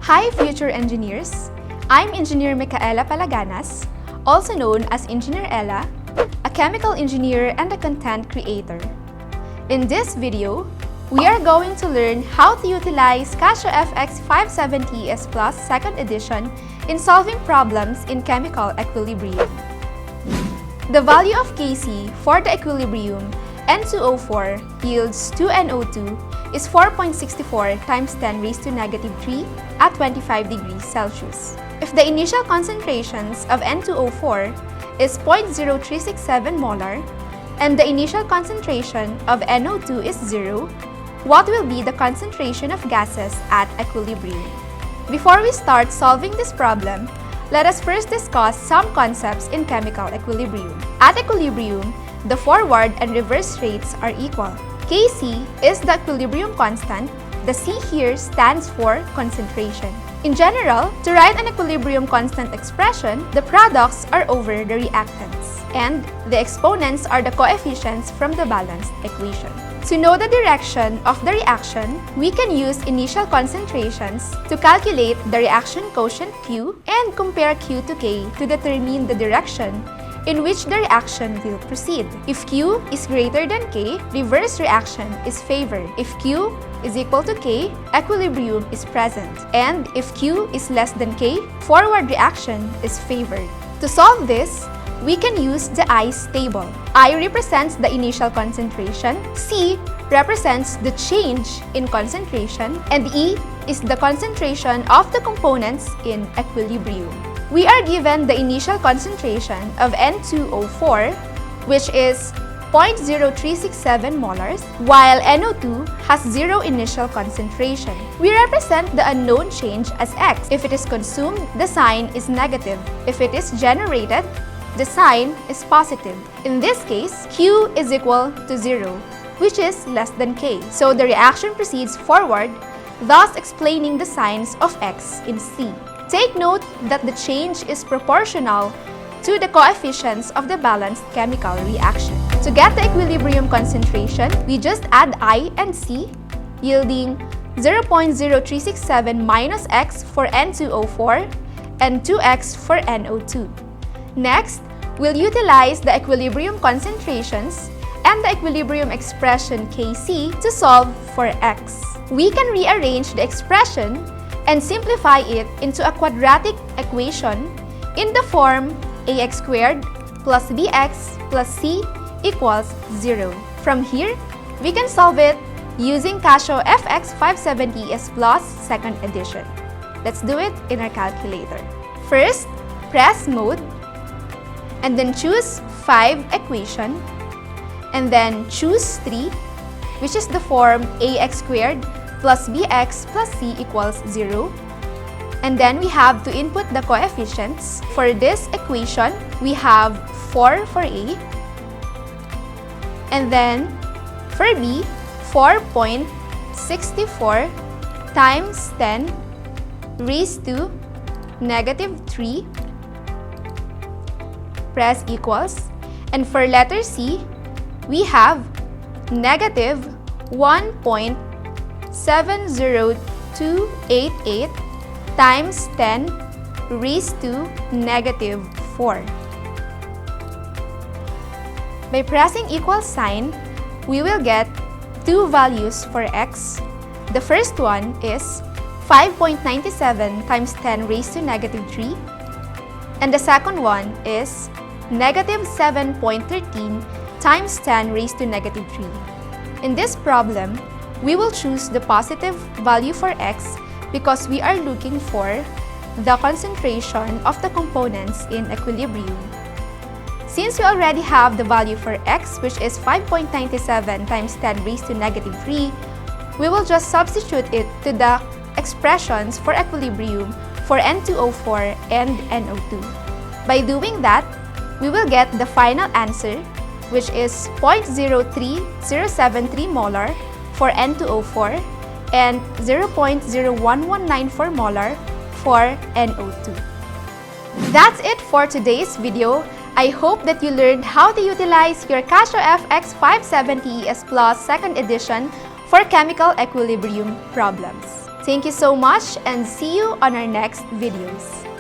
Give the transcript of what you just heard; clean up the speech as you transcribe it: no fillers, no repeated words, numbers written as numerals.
Hi, future engineers! I'm Engineer Micaela Palaganas, also known as Engineer Ella, a chemical engineer and a content creator. In this video, we are going to learn how to utilize Casio FX 570S Plus 2nd edition in solving problems in chemical equilibrium. The value of Kc for the equilibrium N2O4 yields 2NO2 is 4.64 times 10 raised to negative 3 at 25 degrees Celsius. If the initial concentrations of N2O4 is 0.0367 molar and the initial concentration of NO2 is 0, what will be the concentration of gases at equilibrium? Before we start solving this problem, let us first discuss some concepts in chemical equilibrium. At equilibrium, the forward and reverse rates are equal. Kc is the equilibrium constant. The C here stands for concentration. In general, to write an equilibrium constant expression, the products are over the reactants, and the exponents are the coefficients from the balanced equation. To know the direction of the reaction, we can use initial concentrations to calculate the reaction quotient Q and compare Q to K to determine the direction in which the reaction will proceed. If Q is greater than K, reverse reaction is favored. If Q is equal to K, equilibrium is present. And if Q is less than K, forward reaction is favored. To solve this, we can use the I's table. I represents the initial concentration, C represents the change in concentration, and E is the concentration of the components in equilibrium. We are given the initial concentration of N2O4, which is 0.0367 molars, while NO2 has 0 initial concentration. We represent the unknown change as X. If it is consumed, the sign is negative. If it is generated, the sign is positive. In this case, Q is equal to 0, which is less than K. So the reaction proceeds forward, thus explaining the signs of X in C. Take note that the change is proportional to the coefficients of the balanced chemical reaction. To get the equilibrium concentration, we just add I and C, yielding 0.0367 minus X for N2O4 and 2X for NO2. Next, we'll utilize the equilibrium concentrations and the equilibrium expression Kc to solve for X. We can rearrange the expression and simplify it into a quadratic equation in the form ax squared plus bx plus c equals 0. From here, we can solve it using Casio FX 570S Plus 2nd edition. Let's do it in our calculator. First, press mode, and then choose 5 equation, and then choose 3, which is the form ax squared plus bx plus c equals 0. And then we have to input the coefficients. For this equation, we have 4 for A, and then for B, 4.64 times 10 raised to negative 3. Press equals. And for letter C, we have negative 1.70288 times 10 raised to negative 4. By pressing equal sign, we will get two values for X. The first one is 5.97 times 10 raised to negative 3. And the second one is negative 7.13 times 10 raised to negative 3. In this problem, we will choose the positive value for X because we are looking for the concentration of the components in equilibrium. Since we already have the value for X, which is 5.97 times 10 raised to negative 3, we will just substitute it to the expressions for equilibrium for N2O4 and NO2. By doing that, we will get the final answer, which is 0.03073 molar for N2O4 and 0.0194 molar for NO2. That's it for today's video. I hope that you learned how to utilize your Casio FX 570S Plus 2nd edition for chemical equilibrium problems. Thank you so much and see you on our next videos.